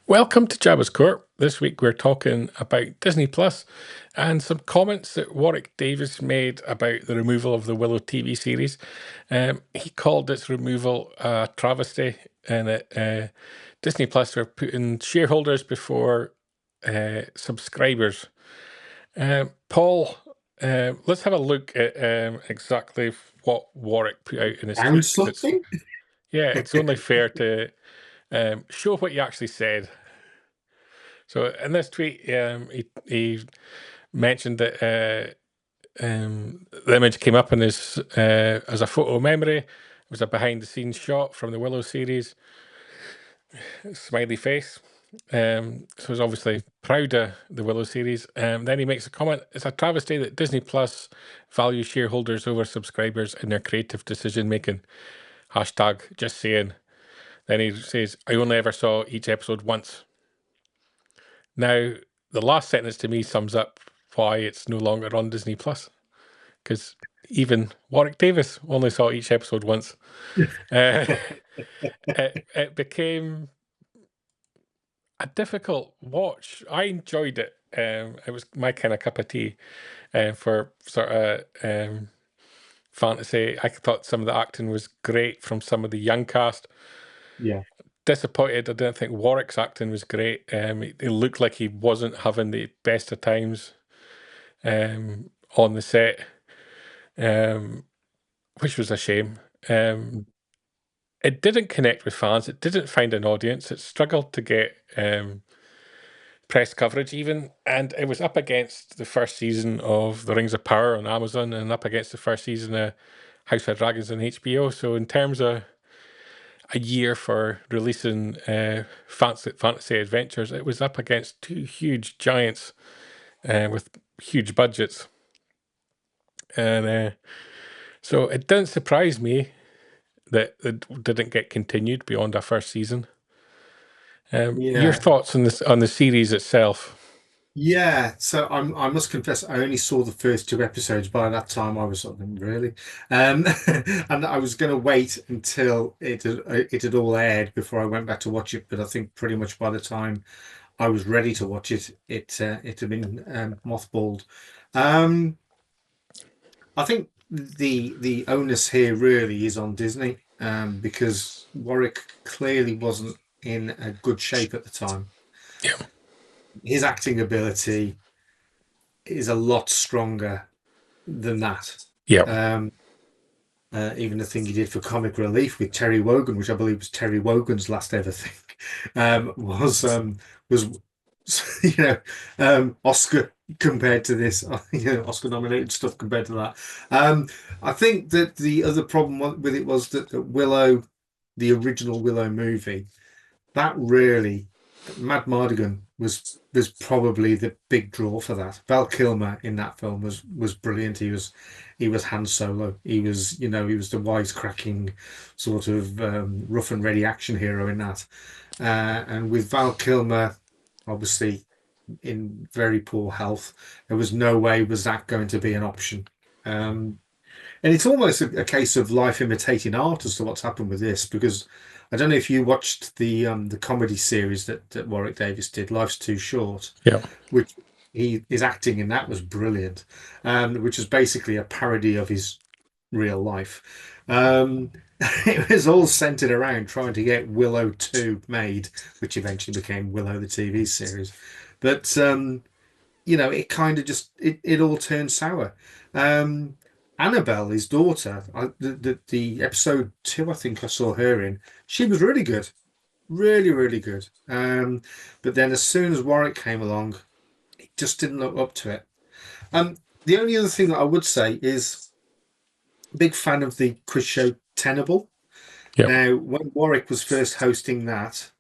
Welcome to Jabba's Court. This week we're talking about Disney Plus and some comments that Warwick Davis made about the removal of the Willow TV series. He called its removal a travesty, and that Disney Plus were putting shareholders before subscribers. Paul, let's have a look at exactly what Warwick put out in his And tweet, because something? it's only fair to show what you actually said. So in this tweet, he mentioned that the image came up in his as a photo memory. It was a behind-the-scenes shot from the Willow series. Smiley face. So he's obviously proud of the Willow series. Then he makes a comment: "It's a travesty that Disney Plus values shareholders over subscribers in their creative decision making." Hashtag just saying. Then he says, "I only ever saw each episode once." Now, the last sentence to me sums up why it's no longer on Disney Plus, because even Warwick Davis only saw each episode once. Uh, it became a difficult watch. I enjoyed it. It was my kind of cup of tea for sort of fantasy. I thought some of the acting was great from some of the young cast. Yeah. Disappointed. I didn't think Warwick's acting was great. It looked like he wasn't having the best of times on the set, which was a shame. It didn't connect with fans. It didn't find an audience. It struggled to get press coverage even, and it was up against the first season of The Rings of Power on Amazon and up against the first season of House of Dragons on HBO. So in terms of a year for releasing fantasy adventures, it was up against two huge giants with huge budgets. And so it didn't surprise me that it didn't get continued beyond our first season. Your Yeah. thoughts on this, on the series itself? Yeah. So I must confess, I only saw the first two episodes. By that time, I was sort of really, and I was going to wait until it had all aired before I went back to watch it. But I think pretty much by the time I was ready to watch it, it had been mothballed. Um, I think the onus here really is on Disney, because Warwick clearly wasn't in a good shape at the time. Yeah, His acting ability is a lot stronger than that. yeah, Um, Even the thing he did for comic relief with Terry Wogan, which I believe was Terry Wogan's last ever thing, was Oscar compared to this, Oscar nominated stuff compared to that. I think that the other problem with it was that Willow, the original Willow movie, that really Mad Mardigan was probably the big draw for that. Val Kilmer in that film was brilliant. He was Han Solo. He was the wisecracking sort of rough and ready action hero in that. And with Val Kilmer, obviously in very poor health, there was no way was that going to be an option. And it's almost a case of life imitating art as to what's happened with this, because I don't know if you watched the comedy series that Warwick Davis did, Life's Too Short, yeah. which his acting in that was brilliant, which is basically a parody of his real life. It was all centered around trying to get Willow 2 made, which eventually became Willow the TV series. But it kind of just it all turned sour. Um, Annabelle, his daughter, the episode 2, I think I saw her in. She was really good, really, really good. But then as soon as Warwick came along, it just didn't look up to it. The only other thing that I would say is big fan of the quiz show Tenable. Yeah. Now, when Warwick was first hosting that,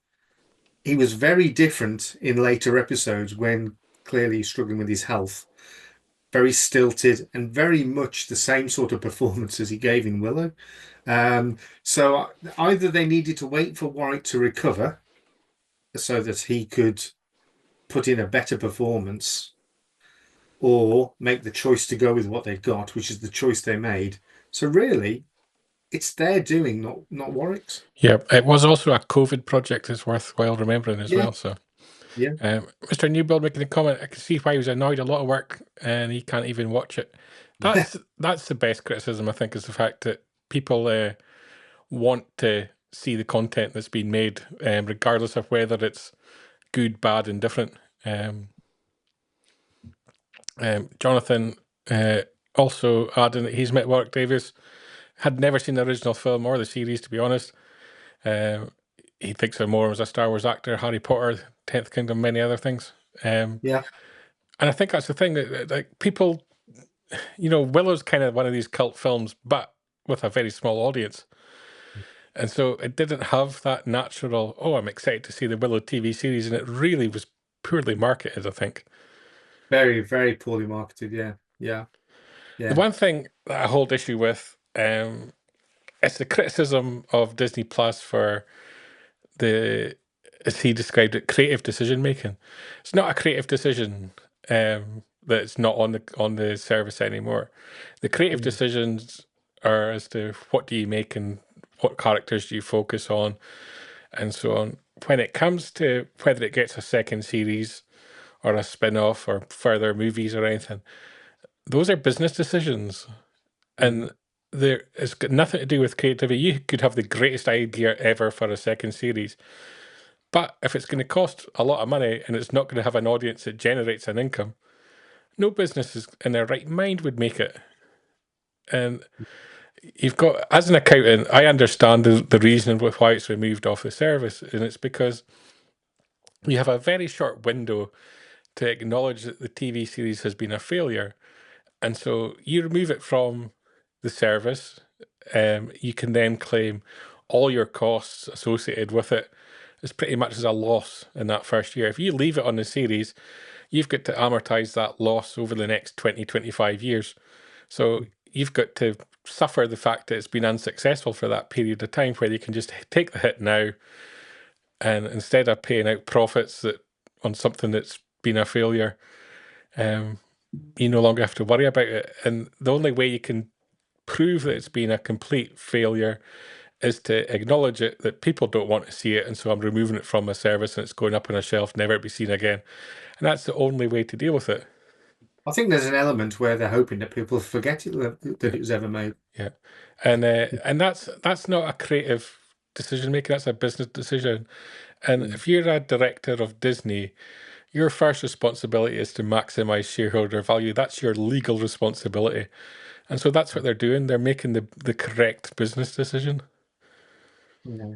he was very different in later episodes when clearly he's struggling with his health. Very stilted and very much the same sort of performance as he gave in Willow. So either they needed to wait for Warwick to recover so that he could put in a better performance, or make the choice to go with what they'd got, which is the choice they made. So really, it's their doing, not Warwick's. Yeah, it was also a COVID project. It's worthwhile remembering as Yeah, well. So, yeah, Mr. Newbuild making a comment. I can see why he was annoyed. A lot of work, and he can't even watch it. That's the best criticism, I think, is the fact that people want to see the content that's been made, regardless of whether it's good, bad, and different. Jonathan also adding that he's met Warwick Davis, had never seen the original film or the series, to be honest. He thinks of more as a Star Wars actor, Harry Potter, 10th Kingdom, many other things. yeah, And I think that's the thing that like people, Willow's kind of one of these cult films, but with a very small audience. And so it didn't have that natural, oh, I'm excited to see the Willow TV series. And it really was poorly marketed, I think. very, very poorly marketed. Yeah, yeah, The yeah, one thing that I hold issue with is the criticism of Disney Plus for the, as he described it, creative decision making. It's not a creative decision that's not on the service anymore. The creative mm, decisions are as to what do you make and what characters do you focus on and so on. When it comes to whether it gets a second series or a spin-off or further movies or anything, those are business decisions. mm, And it's got nothing to do with creativity. You could have the greatest idea ever for a second series, but if it's going to cost a lot of money and it's not going to have an audience that generates an income, no business is in their right mind would make it. And you've got, as an accountant, I understand the reason with why it's removed off the service, and it's because you have a very short window to acknowledge that the TV series has been a failure. And so you remove it from the service, you can then claim all your costs associated with it as pretty much as a loss in that first year. If you leave it on the series, you've got to amortize that loss over the next 20, 25 years. So you've got to suffer the fact that it's been unsuccessful for that period of time, where you can just take the hit now, and instead of paying out profits that on something that's been a failure, you no longer have to worry about it. And the only way you can prove that it's been a complete failure is to acknowledge it, that people don't want to see it, and so I'm removing it from my service and it's going up on a shelf, never to be seen again. And that's the only way to deal with it. I think there's an element where they're hoping that people forget that Yeah, it was ever made. yeah. And that's not a creative decision making, that's a business decision. And Mm, if you're a director of Disney, your first responsibility is to maximize shareholder value. That's your legal responsibility. And so that's what they're doing. They're making the correct business decision. yeah.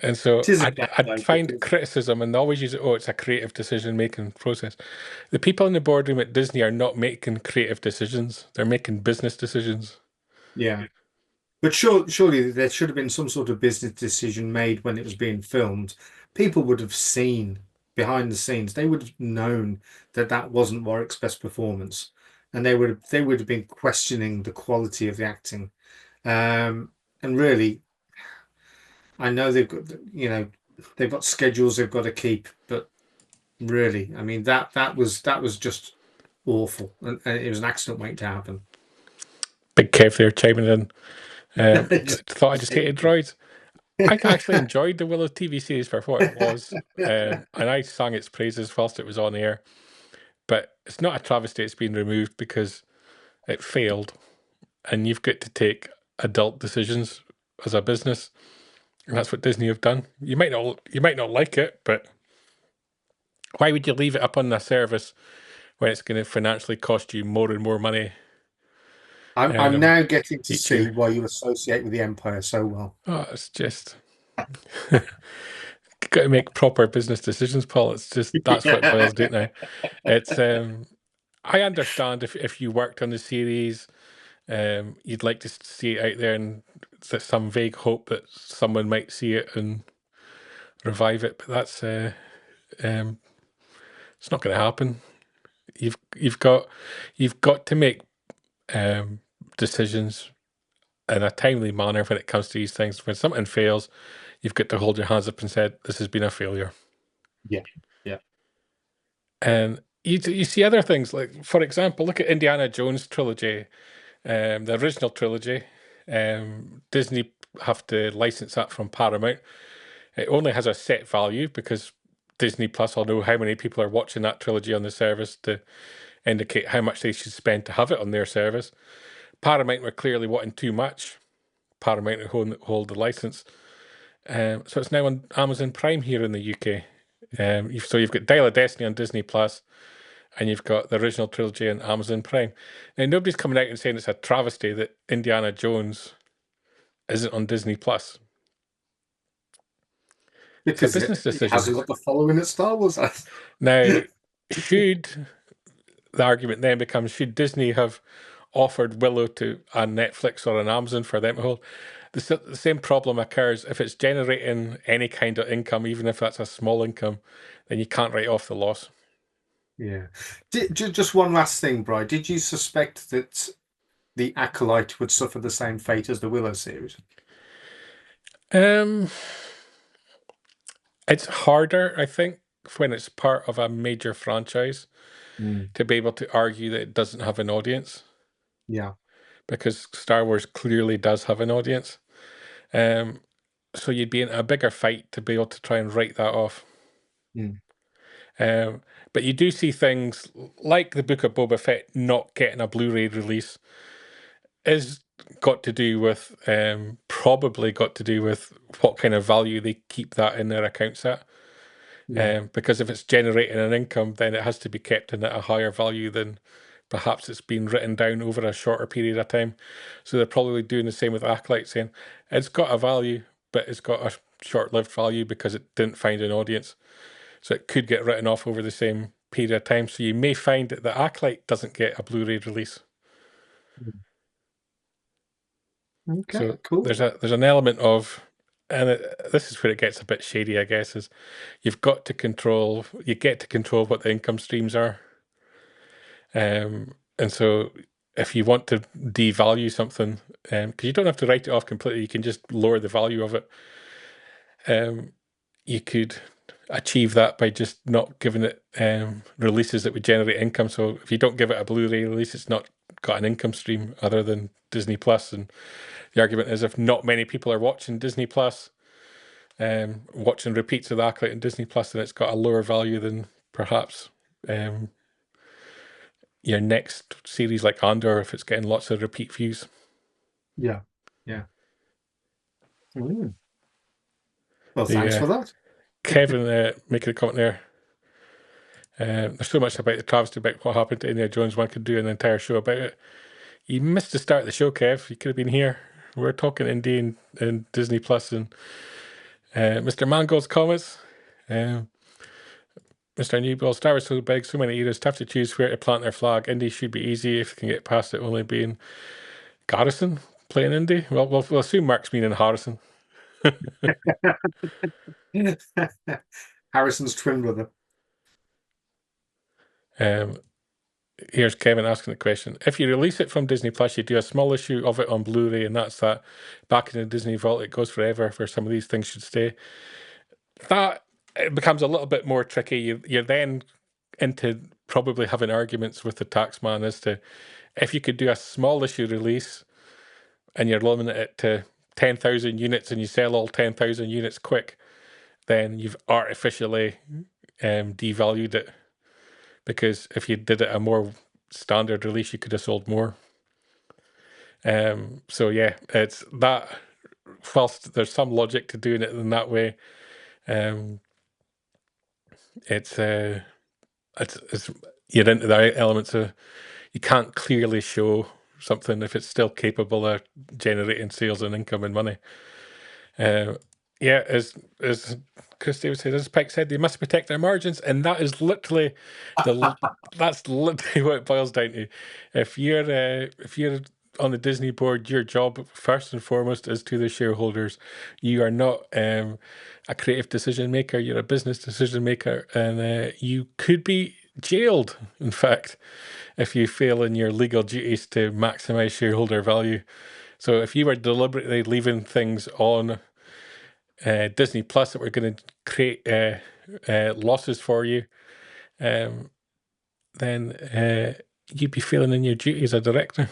And so It is a I'd shame find because criticism, and they always use it, oh, it's a creative decision making process. The people in the boardroom at Disney are not making creative decisions, they're making business decisions. yeah. But surely there should have been some sort of business decision made when it was being filmed. People would have seen behind the scenes. They would have known that that wasn't Warwick's best performance, and they would have been questioning the quality of the acting. And really, I know they've got schedules they've got to keep, but really, I mean that was just awful, and it was an accident waiting to happen. Big Kev there chiming in. Just, Thought I just just hit hated droids. I actually enjoyed the Willow TV series for what it was, and I sang its praises whilst it was on air. But it's not a travesty it's been removed because it failed, and you've got to take adult decisions as a business. And that's what Disney have done. You might not like it, but why would you leave it up on a service when it's going to financially cost you more and more money? I'm Um, now getting to each year. see why you associate with the Empire so well. Oh, it's just got to make proper business decisions, Paul. It's just that's what it boils down to. It's I understand if you worked on the series, you'd like to see it out there, and there's some vague hope that someone might see it and revive it. But that's um, it's not going to happen. You've got to make um, decisions in a timely manner when it comes to these things. When something fails, you've got to hold your hands up and said, "This has been a failure." Yeah, yeah. And you see other things like, for example, look at Indiana Jones trilogy, the original trilogy. Disney have to license that from Paramount. It only has a set value because Disney Plus will know how many people are watching that trilogy on the service to indicate how much they should spend to have it on their service. Paramount were clearly wanting too much. Paramount hold the license. So it's now on Amazon Prime here in the UK. So you've got Dial of Destiny on Disney Plus, and you've got the original trilogy on Amazon Prime. Now, nobody's coming out and saying it's a travesty that Indiana Jones isn't on Disney Plus. Because it's a business it decision. hasn't got the following at Star Wars. Now, the argument then becomes, should Disney have offered Willow to a Netflix or an Amazon for them to hold? The same problem occurs if it's generating any kind of income, even if that's a small income, then you can't write off the loss. Yeah. Just one last thing, Bri. Did you suspect that the Acolyte would suffer the same fate as the Willow series? It's harder, I think, when it's part of a major franchise to be able to argue that it doesn't have an audience. Yeah. Because Star Wars clearly does have an audience. So you'd be in a bigger fight to be able to try and write that off. But you do see things like the Book of Boba Fett not getting a Blu-ray release is got to do with, probably got to do with what kind of value they keep that in their accounts at. Because if it's generating an income, then it has to be kept in at a higher value than perhaps it's been written down over a shorter period of time. So they're probably doing the same with Acolyte, saying it's got a value, but it's got a short-lived value because it didn't find an audience. So it could get written off over the same period of time. So you may find that the Acolyte doesn't get a Blu-ray release. Okay, so cool. There's an element of, and this is where it gets a bit shady, I guess, is you get to control what the income streams are. And so if you want to devalue something, because you don't have to write it off completely, you can just lower the value of it. You could achieve that by just not giving it releases that would generate income. So if you don't give it a Blu-ray release, it's not got an income stream other than Disney Plus. And the argument is, if not many people are watching Disney Plus, watching repeats of the Acolyte and Disney Plus, then it's got a lower value than perhaps your next series like Andor, if it's getting lots of repeat views. Yeah. Well, thanks for that. Kevin making a comment there. There's so much about the travesty about what happened to Indiana Jones, one could do an entire show about it. You missed the start of the show, Kev. You could have been here. We're talking Indie and Disney Plus and Mr. Mangold's comments. Mr. Newball, Star Wars so big, so many eras, tough to choose where to plant their flag. Indy should be easy if they can get past it only being Garrison playing Indy. Well, we'll assume Mark's meaning Harrison. Harrison's twin brother. Here's Kevin asking the question. If you release it from Disney Plus, you do a small issue of it on Blu-ray, and that's that. Back in the Disney Vault, it goes forever, where some of these things should stay. That it becomes a little bit more tricky. You're then into probably having arguments with the taxman as to if you could do a small issue release and you're limiting it to 10,000 units and you sell all 10,000 units quick, then you've artificially devalued it. Because if you did it a more standard release, you could have sold more. So yeah, it's that. Whilst there's some logic to doing it in that way, it's you're into the elements of you can't clearly show something if it's still capable of generating sales and income and money. Yeah, as Chris Davis said, as Pike said, they must protect their margins, and that is literally that's literally what it boils down to. If you're on the Disney board, your job first and foremost is to the shareholders. You are not a creative decision maker. You're a business decision maker, and you could be jailed. In fact, if you fail in your legal duties to maximize shareholder value. So if you were deliberately leaving things on Disney Plus that were going to create losses for you, then you'd be failing in your duty as a director.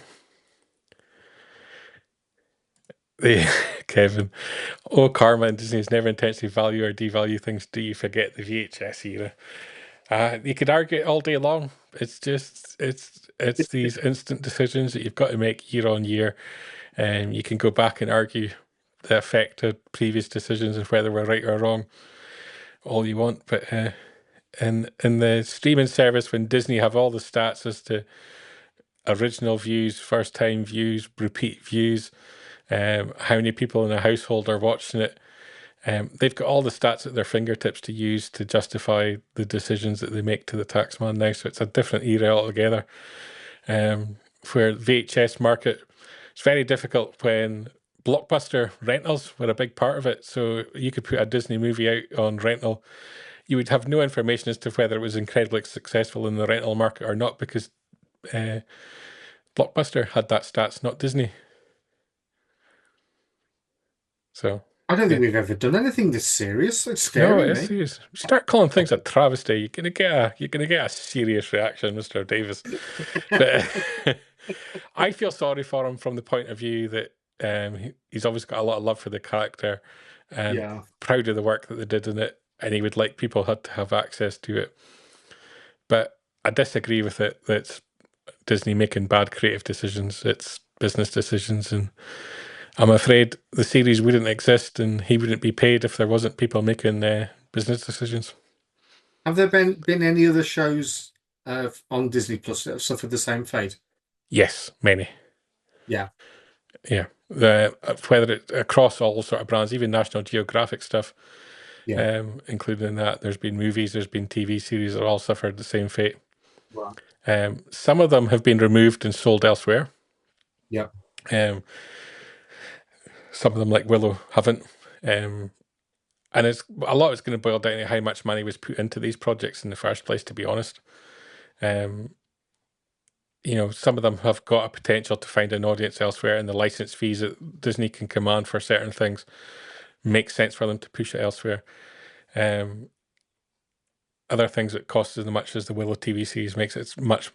Kevin. Oh, karma and Disney's never intentionally value or devalue things. Do you forget the VHS era? You could argue it all day long. It's just it's these instant decisions that you've got to make year on year. You can go back and argue the effect of previous decisions and whether we're right or wrong all you want. But in the streaming service, when Disney have all the stats as to original views, first time views, repeat views, how many people in a household are watching it. They've got all the stats at their fingertips to use to justify the decisions that they make to the taxman now. So it's a different era altogether. Where VHS market, it's very difficult when blockbuster rentals were a big part of it. So you could put a Disney movie out on rental. You would have no information as to whether it was incredibly successful in the rental market or not, because Blockbuster had that stats, not Disney. So I don't yeah. think we've ever done anything this serious. It's No, scary, it is me. serious. Start calling things a travesty. You're gonna get a serious reaction, Mr. Davis. But I feel sorry for him from the point of view that he's always got a lot of love for the character and Yeah. proud of the work that they did in it, and he would like people had to have access to it. But I disagree with it. That's Disney making bad creative decisions. It's business decisions, and I'm afraid the series wouldn't exist and he wouldn't be paid if there wasn't people making business decisions. Have there been any other shows on Disney Plus that have suffered the same fate? Yes, many. Yeah. Yeah. Whether it across all sort of brands, even National Geographic stuff, Yeah. including that, there's been movies, there's been TV series that all suffered the same fate. Right. Some of them have been removed and sold elsewhere. Yeah. Some of them, like Willow, haven't. And it's a lot. It's going to boil down to how much money was put into these projects in the first place. To be honest, some of them have got a potential to find an audience elsewhere, and the license fees that Disney can command for certain things make sense for them to push it elsewhere. Other things that cost as much as the Willow TV series makes it much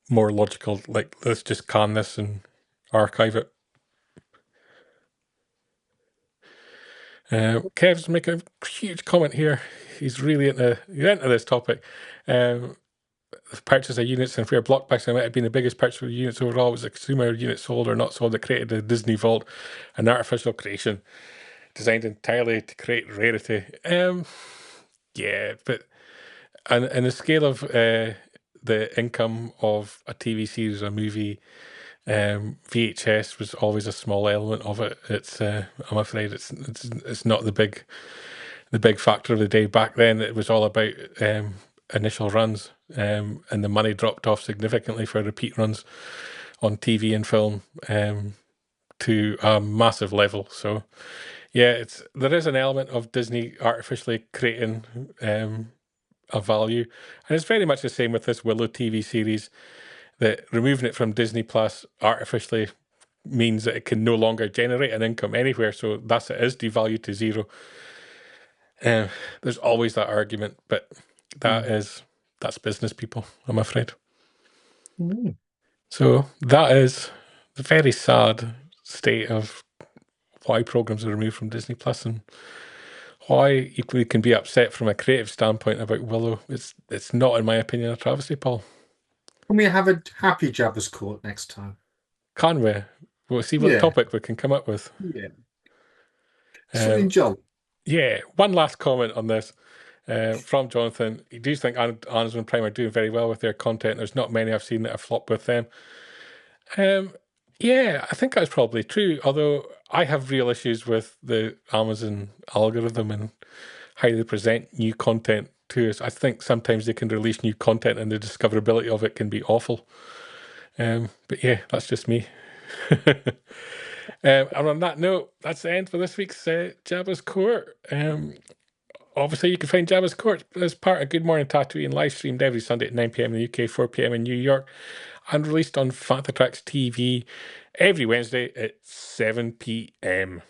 more logical. Like, let's just can this and archive it. Kev's making a huge comment here. He's really into this topic. The purchase of units, and where Blockbuster might have been the biggest purchase of units overall was the consumer units sold or not sold that created the Disney Vault, an artificial creation designed entirely to create rarity. Yeah, but and the scale of the income of a TV series or a movie, VHS was always a small element of it. It's I'm afraid it's not the big factor of the day. Back then, it was all about initial runs, and the money dropped off significantly for repeat runs on TV and film to a massive level. So yeah, there is an element of Disney artificially creating a value, and it's very much the same with this Willow TV series. That removing it from Disney Plus artificially means that it can no longer generate an income anywhere, so thus it is devalued to zero. There's always that argument, but that's business people, I'm afraid. So that is the very sad state of why programs are removed from Disney Plus and why we can be upset from a creative standpoint about Willow. It's not, in my opinion, a travesty, Paul. Can we have a happy Jabba's Court next time? Can we? We'll see what topic we can come up with. Yeah. Something jolly. Yeah. One last comment on this from Jonathan. He does think Amazon Prime are doing very well with their content. There's not many I've seen that have flopped with them. Yeah, I think that's probably true. Although I have real issues with the Amazon algorithm and how they present new content to us. I think sometimes they can release new content and the discoverability of it can be awful. But yeah, that's just me. And on that note, that's the end for this week's Jabba's Court. Obviously, you can find Jabba's Court as part of Good Morning Tatooine, live streamed every Sunday at 9 p.m. in the UK, 4 p.m. in New York, and released on Fantatrax TV every Wednesday at 7 p.m.